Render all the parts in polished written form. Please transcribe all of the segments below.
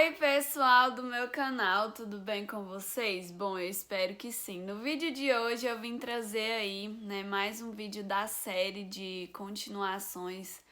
Oi, pessoal do meu canal, tudo bem com vocês? Bom, eu espero que sim. No vídeo de hoje eu vim trazer aí, mais um vídeo da série de continuações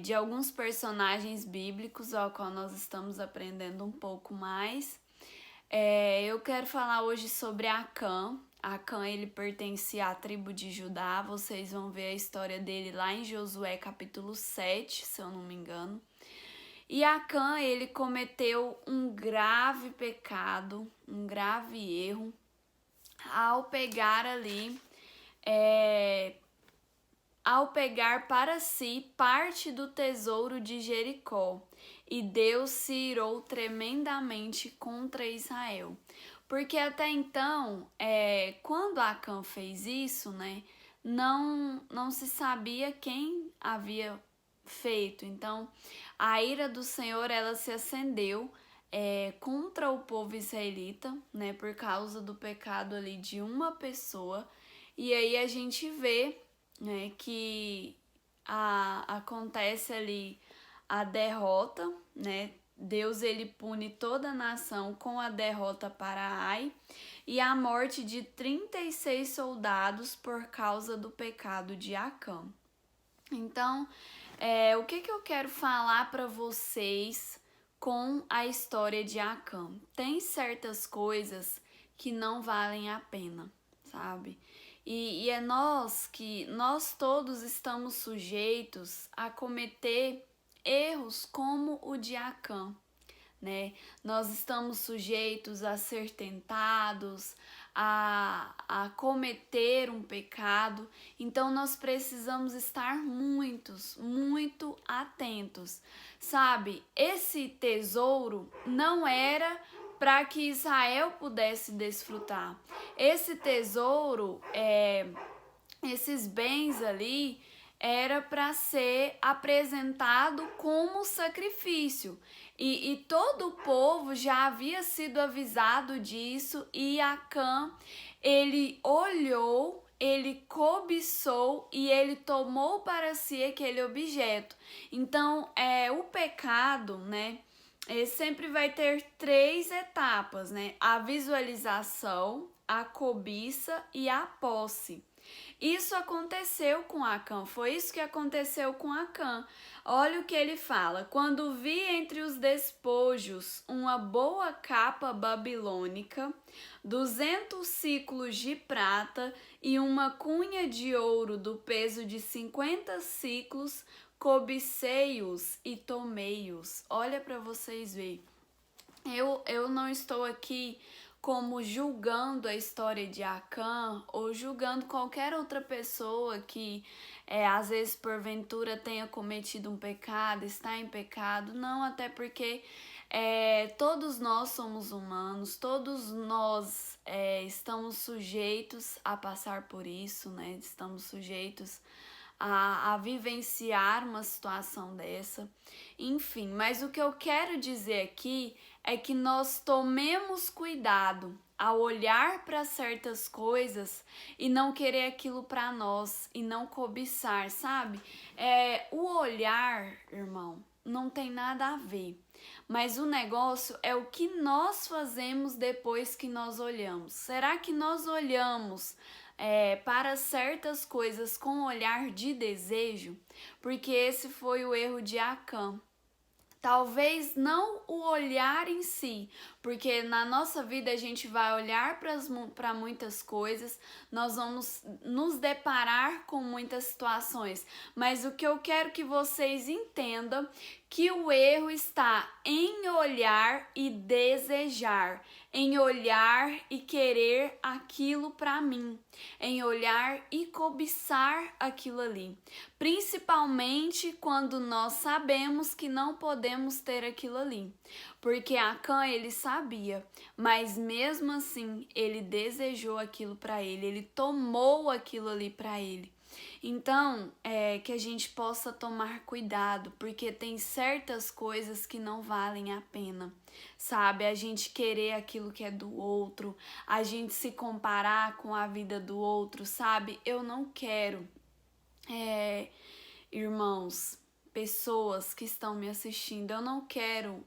de alguns personagens bíblicos, ao qual nós estamos aprendendo um pouco mais. Eu quero falar hoje sobre Acã. Acã, ele pertencia à tribo de Judá. Vocês vão ver a história dele lá em Josué capítulo 7, se eu não me engano. E Acã, ele cometeu um grave pecado, um grave erro, ao pegar para si parte do tesouro de Jericó. E Deus se irou tremendamente contra Israel. Porque até então, quando Acã fez isso, não se sabia quem havia feito. Então, a ira do Senhor, ela se acendeu contra o povo israelita, por causa do pecado ali de uma pessoa. E aí a gente vê, que acontece ali a derrota, Deus, ele pune toda a nação com a derrota para Ai e a morte de 36 soldados por causa do pecado de Acã. Então, o que eu quero falar para vocês com a história de Acã? Tem certas coisas que não valem a pena, sabe? E é nós todos estamos sujeitos a cometer erros como o de Acã, Nós estamos sujeitos a ser tentados, a cometer um pecado. Então nós precisamos estar muito atentos, sabe? Esse tesouro não era para que Israel pudesse desfrutar. Esse tesouro, esses bens ali, era para ser apresentado como sacrifício. E todo o povo já havia sido avisado disso, e Acã, ele olhou, ele cobiçou e ele tomou para si aquele objeto. Então, o pecado, ele sempre vai ter 3 etapas, a visualização, a cobiça e a posse. Isso aconteceu com Acã, foi isso que aconteceu com Acã. Olha o que ele fala: quando vi entre os despojos uma boa capa babilônica, 200 ciclos de prata e uma cunha de ouro do peso de 50 ciclos, cobicei-os e tomei-os. Olha para vocês verem. Eu não estou aqui como julgando a história de Acã ou julgando qualquer outra pessoa que às vezes porventura tenha cometido um pecado, está em pecado. Não, até porque todos nós somos humanos, todos nós estamos sujeitos a passar por isso, Estamos sujeitos a vivenciar uma situação dessa. Enfim, mas o que eu quero dizer aqui é que nós tomemos cuidado ao olhar para certas coisas e não querer aquilo para nós e não cobiçar, sabe? O olhar, irmão, não tem nada a ver, mas o negócio é o que nós fazemos depois que nós olhamos. Será que nós olhamos para certas coisas com olhar de desejo? Porque esse foi o erro de Acã. Talvez não o olhar em si, porque na nossa vida a gente vai olhar para muitas coisas, nós vamos nos deparar com muitas situações, mas o que eu quero que vocês entendam, que o erro está em olhar e desejar, em olhar e querer aquilo para mim, em olhar e cobiçar aquilo ali, principalmente quando nós sabemos que não podemos ter aquilo ali, porque Acã, ele sabia, mas mesmo assim ele desejou aquilo para ele, ele tomou aquilo ali para ele. Então, que a gente possa tomar cuidado, porque tem certas coisas que não valem a pena, sabe? A gente querer aquilo que é do outro, a gente se comparar com a vida do outro, sabe? Eu não quero, irmãos, pessoas que estão me assistindo, eu não quero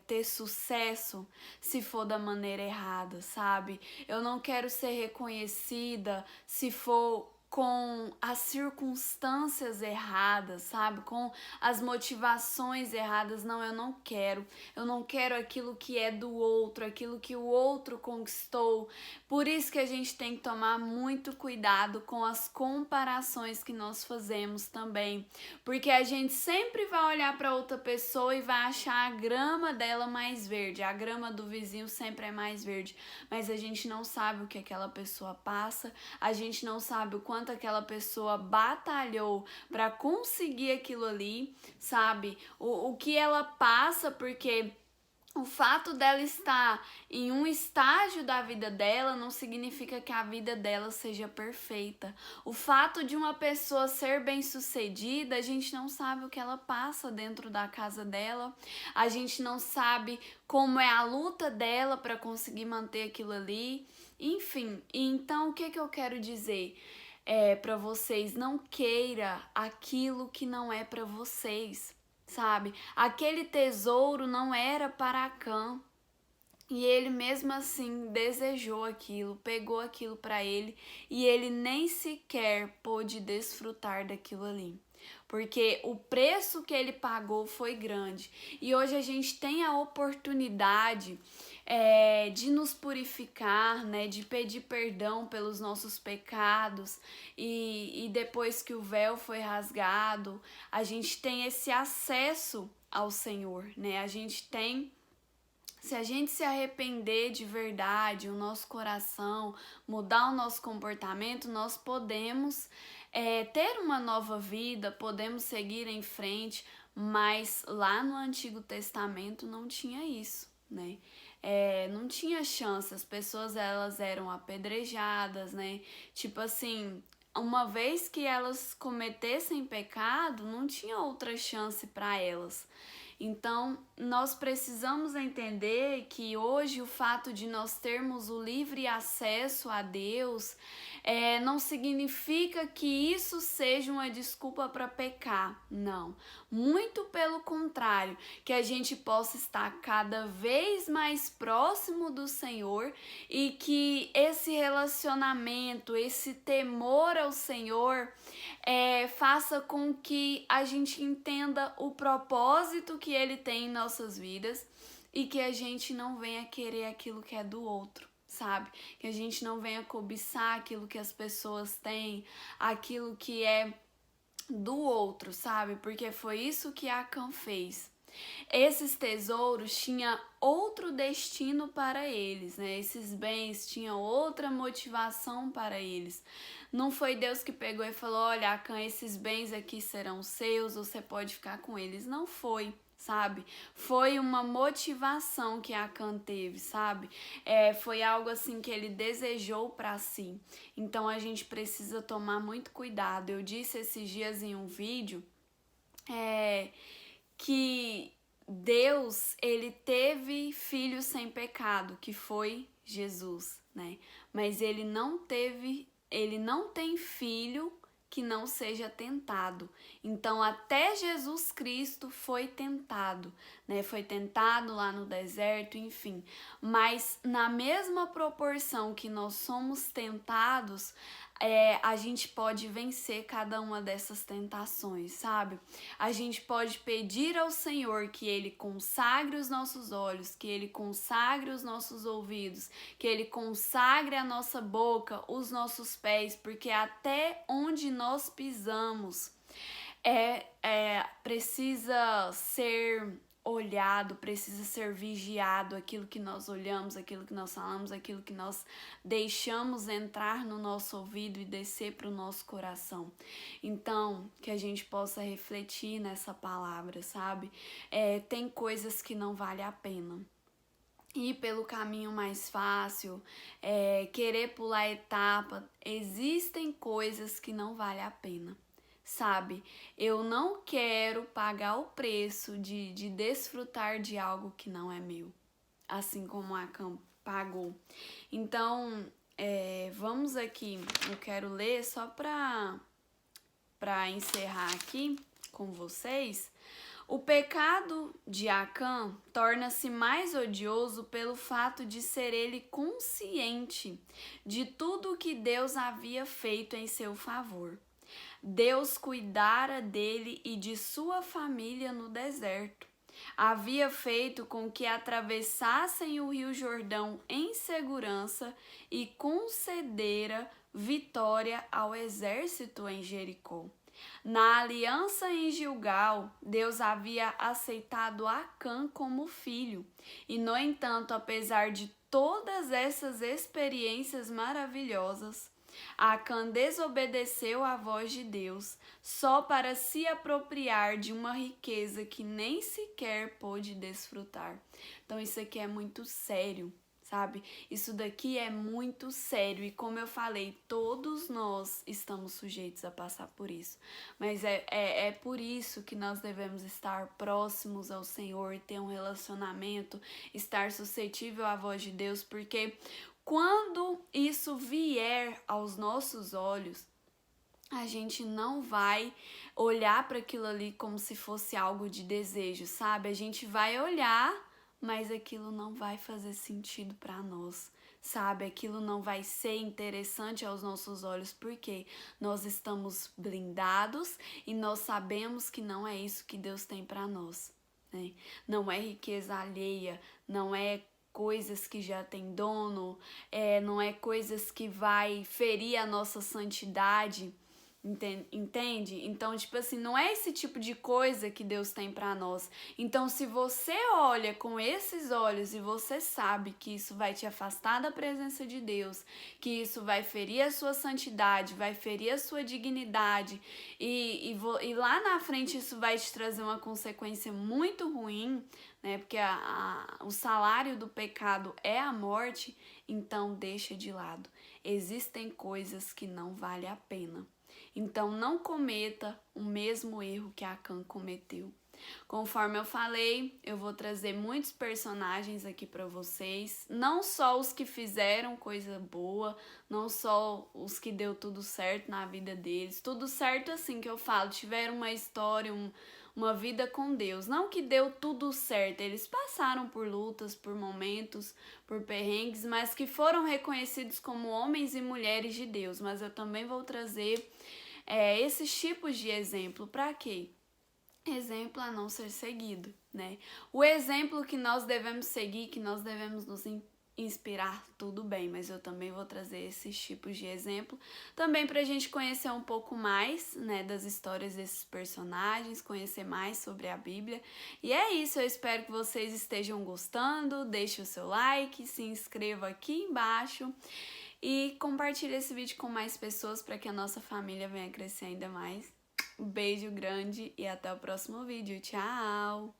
ter sucesso se for da maneira errada, sabe? Eu não quero ser reconhecida se for com as circunstâncias erradas, sabe? Com as motivações erradas. Não, eu não quero. Eu não quero aquilo que é do outro, aquilo que o outro conquistou. Por isso que a gente tem que tomar muito cuidado com as comparações que nós fazemos também. Porque a gente sempre vai olhar para outra pessoa e vai achar a grama dela mais verde. A grama do vizinho sempre é mais verde. Mas a gente não sabe o que aquela pessoa passa, a gente não sabe o quanto aquela pessoa batalhou para conseguir aquilo ali, sabe? O que ela passa, porque o fato dela estar em um estágio da vida dela não significa que a vida dela seja perfeita. O fato de uma pessoa ser bem-sucedida, a gente não sabe o que ela passa dentro da casa dela, a gente não sabe como é a luta dela para conseguir manter aquilo ali. Enfim, então o que eu quero dizer? Para vocês, não queira aquilo que não é para vocês, sabe? Aquele tesouro não era para Acã. E ele mesmo assim desejou aquilo, pegou aquilo para ele e ele nem sequer pôde desfrutar daquilo ali. Porque o preço que ele pagou foi grande. E hoje a gente tem a oportunidade de nos purificar, né, de pedir perdão pelos nossos pecados e depois que o véu foi rasgado, a gente tem esse acesso ao Senhor, né? Se a gente se arrepender de verdade, o nosso coração, mudar o nosso comportamento, nós podemos ter uma nova vida, podemos seguir em frente, mas lá no Antigo Testamento não tinha isso, né? Não tinha chance, as pessoas elas eram apedrejadas, né? Tipo assim, uma vez que elas cometessem pecado, não tinha outra chance para elas. Então, nós precisamos entender que hoje o fato de nós termos o livre acesso a Deus não significa que isso seja uma desculpa para pecar, não. Muito pelo contrário, que a gente possa estar cada vez mais próximo do Senhor e que esse relacionamento, esse temor ao Senhor faça com que a gente entenda o propósito que Ele tem em nossas vidas e que a gente não venha querer aquilo que é do outro, sabe? Que a gente não venha cobiçar aquilo que as pessoas têm, aquilo que é do outro, sabe? Porque foi isso que Acã fez. Esses tesouros tinham outro destino para eles, né? Esses bens tinham outra motivação para eles. Não foi Deus que pegou e falou: olha, Acã, esses bens aqui serão seus, você pode ficar com eles. Não foi, sabe? Foi uma motivação que Acã teve, sabe? Foi algo assim que ele desejou para si. Então a gente precisa tomar muito cuidado. Eu disse esses dias em um vídeo que Deus, ele teve filho sem pecado, que foi Jesus, né? Mas ele não tem filho que não seja tentado. Então, até Jesus Cristo foi tentado, né? Foi tentado lá no deserto, enfim. Mas na mesma proporção que nós somos tentados, a gente pode vencer cada uma dessas tentações, sabe? A gente pode pedir ao Senhor que Ele consagre os nossos olhos, que Ele consagre os nossos ouvidos, que Ele consagre a nossa boca, os nossos pés, porque até onde nós pisamos precisa ser olhado, precisa ser vigiado, aquilo que nós olhamos, aquilo que nós falamos, aquilo que nós deixamos entrar no nosso ouvido e descer para o nosso coração. Então, que a gente possa refletir nessa palavra, sabe? Tem coisas que não vale a pena ir pelo caminho mais fácil, querer pular etapa. Existem coisas que não vale a pena, sabe? Eu não quero pagar o preço de desfrutar de algo que não é meu, assim como Acã pagou. Então, vamos aqui, eu quero ler só para encerrar aqui com vocês O pecado de Acã torna-se mais odioso pelo fato de ser ele consciente de tudo o que Deus havia feito em seu favor. Deus cuidara dele e de sua família no deserto. Havia feito com que atravessassem o rio Jordão em segurança e concedera vitória ao exército em Jericó. Na aliança em Gilgal, Deus havia aceitado Acã como filho, e no entanto, apesar de todas essas experiências maravilhosas, Acã desobedeceu à voz de Deus só para se apropriar de uma riqueza que nem sequer pôde desfrutar. Então isso aqui é muito sério, sabe? Isso daqui é muito sério e como eu falei, todos nós estamos sujeitos a passar por isso. Mas é por isso que nós devemos estar próximos ao Senhor, ter um relacionamento, estar suscetível à voz de Deus, porque quando isso vier aos nossos olhos, a gente não vai olhar para aquilo ali como se fosse algo de desejo, sabe? A gente vai olhar, mas aquilo não vai fazer sentido para nós, sabe? Aquilo não vai ser interessante aos nossos olhos, porque nós estamos blindados e nós sabemos que não é isso que Deus tem para nós, né? Não é riqueza alheia, não é coisas que já tem dono, não é coisas que vai ferir a nossa santidade, entende? Então, tipo assim, não é esse tipo de coisa que Deus tem pra nós. Então, se você olha com esses olhos e você sabe que isso vai te afastar da presença de Deus, que isso vai ferir a sua santidade, vai ferir a sua dignidade e lá na frente isso vai te trazer uma consequência muito ruim, né? Porque o salário do pecado é a morte, então deixa de lado. Existem coisas que não vale a pena. Então não cometa o mesmo erro que Acã cometeu. Conforme eu falei, eu vou trazer muitos personagens aqui para vocês, não só os que fizeram coisa boa, não só os que deu tudo certo na vida deles, tudo certo assim que eu falo, tiveram uma história, uma vida com Deus, não que deu tudo certo, eles passaram por lutas, por momentos, por perrengues, mas que foram reconhecidos como homens e mulheres de Deus. Mas eu também vou trazer esses tipos de exemplo, para quê? Exemplo a não ser seguido, né? O exemplo que nós devemos seguir, que nós devemos nos inspirar, tudo bem, mas eu também vou trazer esses tipos de exemplo, também para a gente conhecer um pouco mais, né, das histórias desses personagens, conhecer mais sobre a Bíblia. E é isso, eu espero que vocês estejam gostando, deixe o seu like, se inscreva aqui embaixo e compartilhe esse vídeo com mais pessoas para que a nossa família venha crescer ainda mais. Um beijo grande e até o próximo vídeo. Tchau!